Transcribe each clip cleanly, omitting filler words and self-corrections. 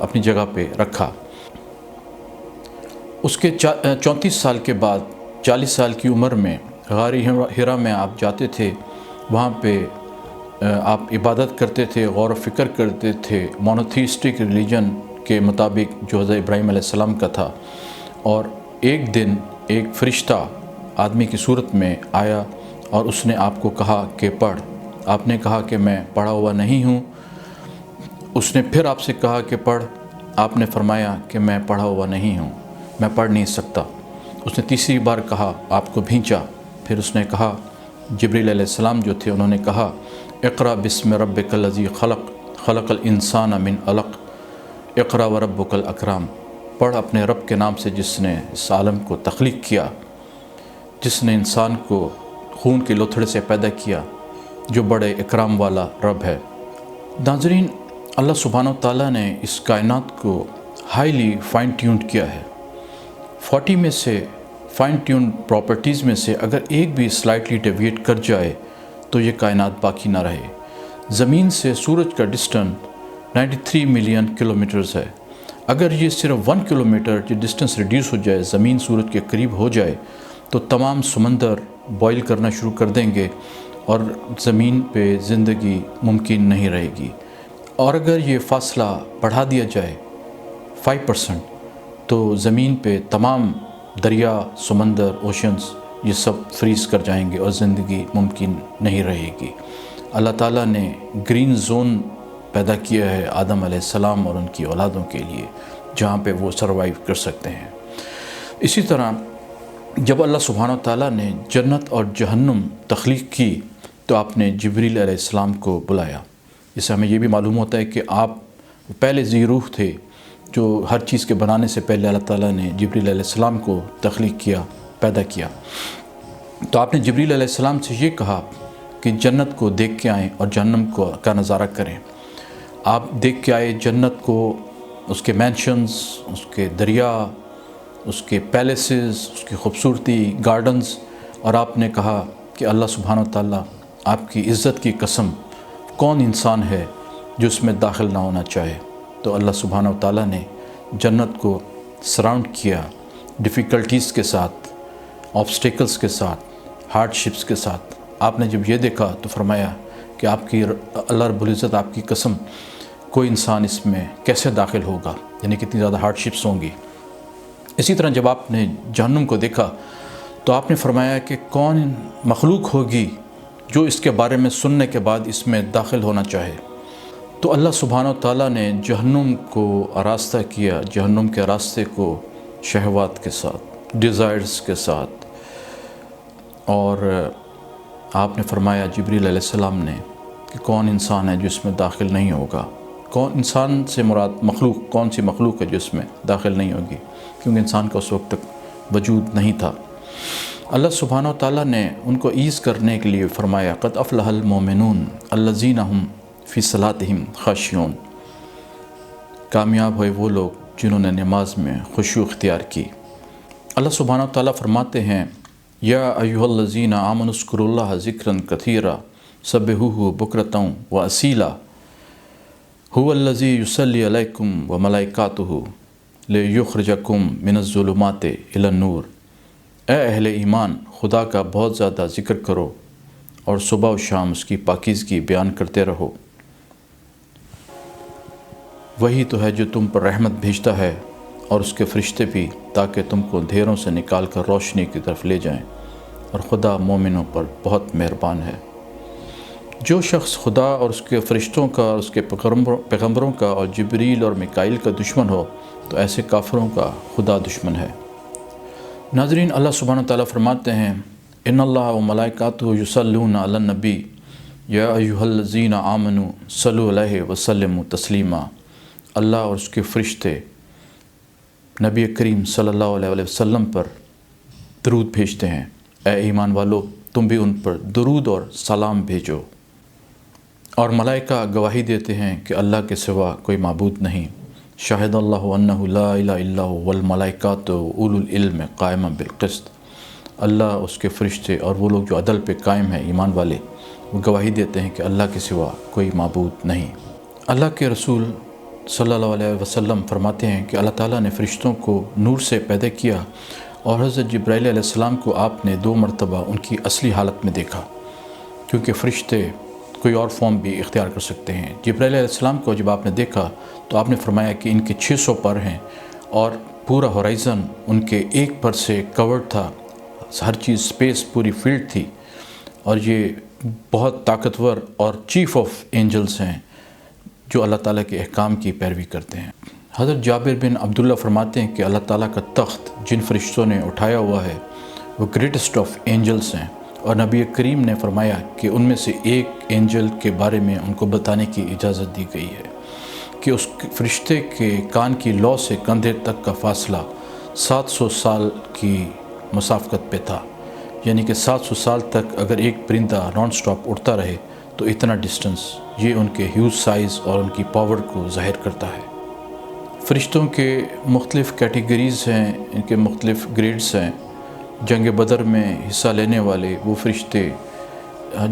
اپنی جگہ پہ رکھا۔ اس کے 34 سال کے بعد 40 سال کی عمر میں غار حرا میں آپ جاتے تھے، وہاں پہ آپ عبادت کرتے تھے، غور و فکر کرتے تھے مونوتھیسٹک ریلیجن کے مطابق جو حضرت ابراہیم علیہ السلام کا تھا۔ اور ایک دن ایک فرشتہ آدمی کی صورت میں آیا اور اس نے آپ کو کہا کہ پڑھ۔ آپ نے کہا کہ میں پڑھا ہوا نہیں ہوں۔ اس نے پھر آپ سے کہا کہ پڑھ۔ آپ نے فرمایا کہ میں پڑھا ہوا نہیں ہوں، میں پڑھ نہیں سکتا۔ اس نے تیسری بار کہا، آپ کو بھینچا۔ پھر اس نے کہا، جبریل علیہ السلام جو تھے انہوں نے کہا، اقرأ بسم ربک الذی خلق خلق الانسان من علق اقرأ وربک الاکرم۔ پڑھ اپنے رب کے نام سے جس نے اس عالم کو تخلیق کیا، جس نے انسان کو خون کے لوتھڑے سے پیدا کیا، جو بڑے اکرام والا رب ہے۔ ناظرین، اللہ سبحانہ وتعالیٰ نے اس کائنات کو ہائیلی فائن ٹیونڈ کیا ہے۔ 40 میں سے فائن ٹیون پراپرٹیز میں سے اگر ایک بھی سلائٹلی ڈیویٹ کر جائے تو یہ کائنات باقی نہ رہے۔ زمین سے سورج کا ڈسٹنس 93 ملین کلومیٹرز ہے۔ اگر یہ صرف 1 کلومیٹر جو ڈسٹنس ریڈیوس ہو جائے، زمین سورج کے قریب ہو جائے، تو تمام سمندر بوائل کرنا شروع کر دیں گے اور زمین پہ زندگی ممکن نہیں رہے گی۔ اور اگر یہ فاصلہ بڑھا دیا جائے 5% تو زمین پہ تمام دریا، سمندر، اوشنز یہ سب فریز کر جائیں گے اور زندگی ممکن نہیں رہے گی۔ اللہ تعالیٰ نے گرین زون پیدا کیا ہے آدم علیہ السلام اور ان کی اولادوں کے لیے، جہاں پہ وہ سروائیو کر سکتے ہیں۔ اسی طرح جب اللہ سبحانہ وتعالیٰ نے جنت اور جہنم تخلیق کی تو آپ نے جبریل علیہ السلام کو بلایا۔ اس سے ہمیں یہ بھی معلوم ہوتا ہے کہ آپ پہلے ذی روح تھے، جو ہر چیز کے بنانے سے پہلے اللہ تعالیٰ نے جبریل علیہ السلام کو تخلیق کیا، پیدا کیا۔ تو آپ نے جبریل علیہ السلام سے یہ کہا کہ جنت کو دیکھ کے آئیں اور جہنم کا نظارہ کریں۔ آپ دیکھ کے آئے جنت کو، اس کے مینشنز، اس کے دریا، اس کے پیلیسز، اس کی خوبصورتی، گارڈنز، اور آپ نے کہا کہ اللہ سبحانہ وتعالیٰ آپ کی عزت کی قسم، کون انسان ہے جو اس میں داخل نہ ہونا چاہے؟ تو اللہ سبحانہ وتعالیٰ نے جنت کو سراؤنڈ کیا ڈیفیکلٹیز کے ساتھ، آبسٹیکلز کے ساتھ، ہارڈ شپس کے ساتھ۔ آپ نے جب یہ دیکھا تو فرمایا کہ آپ کی اللہ رب العزت آپ کی قسم، کوئی انسان اس میں کیسے داخل ہوگا، یعنی کتنی زیادہ ہارڈ شپس ہوں گی۔ اسی طرح جب آپ نے جہنم کو دیکھا تو آپ نے فرمایا کہ کون مخلوق ہوگی جو اس کے بارے میں سننے کے بعد اس میں داخل ہونا چاہے۔ تو اللہ سبحانہ وتعالیٰ نے جہنم کو آراستہ کیا، جہنم کے راستے کو شہوات کے ساتھ، ڈیزائرز کے ساتھ، اور آپ نے فرمایا جبریل علیہ السلام نے کہ کون انسان ہے جو اس میں داخل نہیں ہوگا۔ کون انسان سے مراد مخلوق، کون سی مخلوق ہے جو اس میں داخل نہیں ہوگی، کیونکہ انسان کا اس وقت تک وجود نہیں تھا۔ اللہ سبحانہ وتعالیٰ نے ان کو ایز کرنے کے لیے فرمایا قد افلح المؤمنون الذین هم فی صلاتہم خاشعون۔ کامیاب ہوئے وہ لوگ جنہوں نے نماز میں خشوع اختیار کی۔ اللہ سبحانہ وتعالیٰ فرماتے ہیں یا ایھا الذین آمنوا اذکروا اللہ ذکرا کثیرا سبحوہ بکرۃ واصیلا هو الذی یصلی علیکم وملائکاتہ لیخرجکم من الظلمات الی النور۔ اے اہل ایمان، خدا کا بہت زیادہ ذکر کرو اور صبح و شام اس کی پاکیزگی بیان کرتے رہو۔ وہی تو ہے جو تم پر رحمت بھیجتا ہے اور اس کے فرشتے بھی، تاکہ تم کو اندھیروں سے نکال کر روشنی کی طرف لے جائیں، اور خدا مومنوں پر بہت مہربان ہے۔ جو شخص خدا اور اس کے فرشتوں کا اور اس کے پیغمبروں کا اور جبریل اور میکائیل کا دشمن ہو تو ایسے کافروں کا خدا دشمن ہے۔ ناظرین، اللہ سبحانہ وتعالیٰ فرماتے ہیں ان اللہ و ملائکاتہ یصلون علی النبی یا ایھا الذین آمنوا صلوا علیہ وسلموا تسلیما۔ اللہ اور اس کے فرشتے نبی کریم صلی اللہ علیہ وسلم پر درود بھیجتے ہیں۔ اے ایمان والو، تم بھی ان پر درود اور سلام بھیجو۔ اور ملائکہ گواہی دیتے ہیں کہ اللہ کے سوا کوئی معبود نہیں۔ شاہد اللہ انہ لا الہ الا هو والملائکۃ اولو العلم قائما بالقسط۔ اللہ، اس کے فرشتے اور وہ لوگ جو عدل پہ قائم ہیں، ایمان والے، وہ گواہی دیتے ہیں کہ اللہ کے سوا کوئی معبود نہیں۔ اللہ کے رسول صلی اللہ علیہ وسلم فرماتے ہیں کہ اللہ تعالیٰ نے فرشتوں کو نور سے پیدا کیا اور حضرت جبرائیل علیہ السلام کو آپ نے 2 مرتبہ ان کی اصلی حالت میں دیکھا، کیونکہ فرشتے کوئی اور فارم بھی اختیار کر سکتے ہیں۔ جبرائیل علیہ السلام کو جب آپ نے دیکھا تو آپ نے فرمایا کہ ان کے 600 پر ہیں اور پورا ہورائزن ان کے ایک پر سے کورڈ تھا، ہر چیز سپیس پوری فیلڈ تھی، اور یہ بہت طاقتور اور چیف آف اینجلز ہیں جو اللہ تعالیٰ کے احکام کی پیروی کرتے ہیں۔ حضرت جابر بن عبداللہ فرماتے ہیں کہ اللہ تعالیٰ کا تخت جن فرشتوں نے اٹھایا ہوا ہے وہ گریٹسٹ آف اینجلز ہیں، اور نبی کریم نے فرمایا کہ ان میں سے ایک اینجل کے بارے میں ان کو بتانے کی اجازت دی گئی ہے کہ اس فرشتے کے کان کی لو سے کندھے تک کا فاصلہ 700 سال کی مسافت پہ تھا، یعنی کہ 700 سال تک اگر ایک پرندہ نان سٹاپ اڑتا رہے تو اتنا ڈسٹنس، یہ ان کے ہیوج سائز اور ان کی پاور کو ظاہر کرتا ہے۔ فرشتوں کے مختلف کیٹیگریز ہیں، ان کے مختلف گریڈز ہیں۔ جنگ بدر میں حصہ لینے والے وہ فرشتے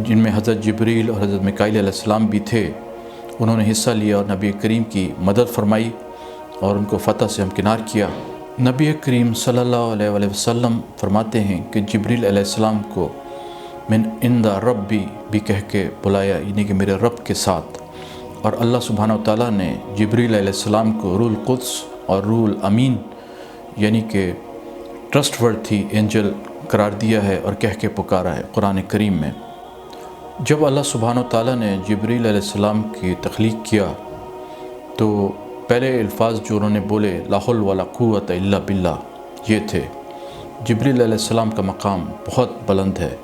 جن میں حضرت جبریل اور حضرت میکائیل علیہ السلام بھی تھے، انہوں نے حصہ لیا اور نبی کریم کی مدد فرمائی اور ان کو فتح سے ہمکنار کیا۔ نبی کریم صلی اللہ علیہ وسلم فرماتے ہیں کہ جبریل علیہ السلام کو من عند ربی بھی کہہ کے بلایا، یعنی کہ میرے رب کے ساتھ، اور اللہ سبحانہ و تعالیٰ نے جبریل علیہ السلام کو روح القدس اور روح الامین یعنی کہ ٹرسٹ ورڈ تھی اینجل قرار دیا ہے اور کہہ کے پکارا ہے قرآن کریم میں۔ جب اللہ سبحانہ و تعالیٰ نے جبریل علیہ السلام کی تخلیق کیا تو پہلے الفاظ جو انہوں نے بولے لا حول ولا قوت الا باللہ یہ تھے۔ جبریل علیہ السلام کا مقام بہت بلند ہے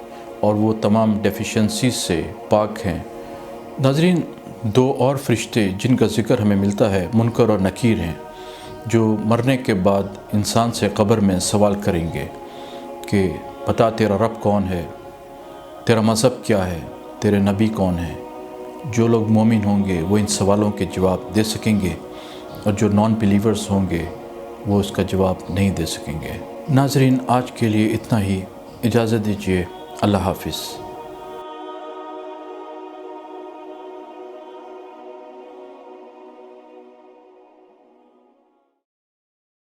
اور وہ تمام ڈیفیشنسیز سے پاک ہیں۔ ناظرین، 2 اور فرشتے جن کا ذکر ہمیں ملتا ہے منکر اور نکیر ہیں، جو مرنے کے بعد انسان سے قبر میں سوال کریں گے کہ بتا تیرا رب کون ہے، تیرا مذہب کیا ہے، تیرے نبی کون ہیں۔ جو لوگ مومن ہوں گے وہ ان سوالوں کے جواب دے سکیں گے، اور جو نان بلیورز ہوں گے وہ اس کا جواب نہیں دے سکیں گے۔ ناظرین، آج کے لیے اتنا ہی، اجازت دیجیے، اللہ حافظ۔